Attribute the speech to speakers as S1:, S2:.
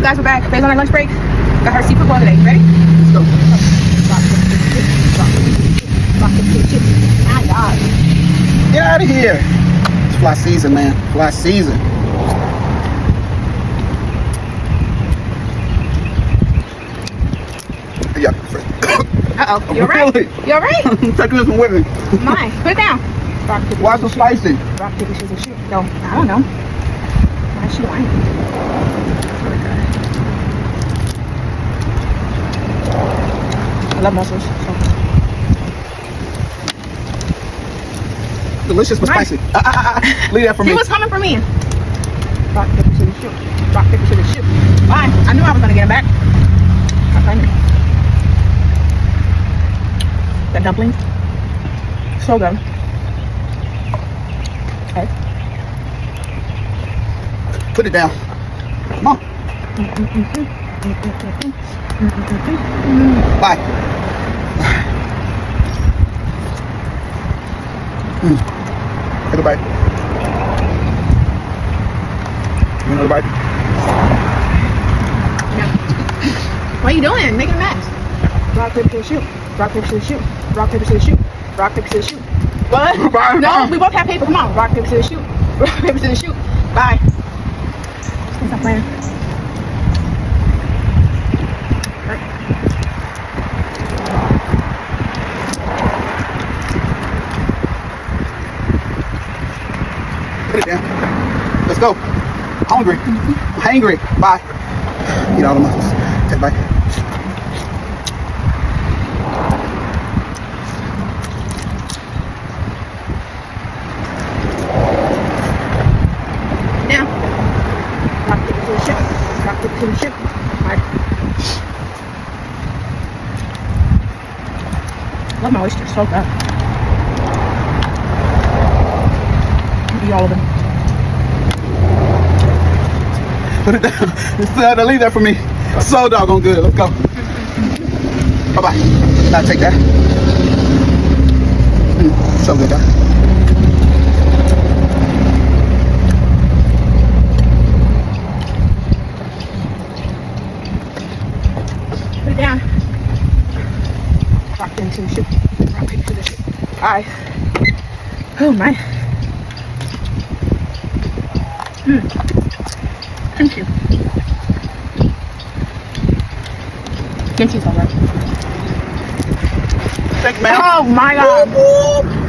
S1: up, guys? We're back. Faye's on our lunch break. Got her seafood boil today. Ready?
S2: Let's go.
S1: My God.
S2: Get out of here. It's fly season, man. Fly season. Yeah.
S1: Uh-oh. You alright?
S2: Really?
S1: You alright?
S2: Taking this one with me.
S1: Mine. Put it down. Rock, paper,
S2: Why so spicy?
S1: rock, paper, scissors, shoot. No, I don't know. Why is she whining? I love mussels. So.
S2: Delicious but
S1: Nice.
S2: spicy. Leave that for me.
S1: He was coming for me. Rock, paper, scissors, shoot. Rock, paper, scissors, shoot. Fine. I knew I was gonna get him back. I find it. That dumpling. So good. Okay.
S2: Put it down. Come on. Bye. Take a bite. You want another bite?
S1: What are you doing? Making a mess. Rock, paper, scissors, shoot. Rock, paper, scissors, shoot. Rock, paper, scissors, shoot. Rock, paper, scissors, shoot. What?
S2: Bye.
S1: No, we both have paper. Come on. Rock, paper, scissors, shoot. Rock, paper, scissors, shoot. Bye. Stop playing.
S2: Put it down. Let's go. Hungry. Hangry. Bye. Eat all the mussels. Take a bite.
S1: Now. Rock, paper, scissors, shoot. Rock, paper, scissors, shoot. Alright. Love my oysters. So good. Eat all of them.
S2: Put it down. You still have to leave that for me. So doggone good. Let's go. Bye-bye. Now take that. So good, huh?
S1: Put it down. Rock, paper, scissors, shoot. Rock, paper, scissors, shoot. Alright. Oh my. Kimchi. Kimchi's alright.
S2: Thank you, man.
S1: Oh my God.
S2: Whoop, whoop.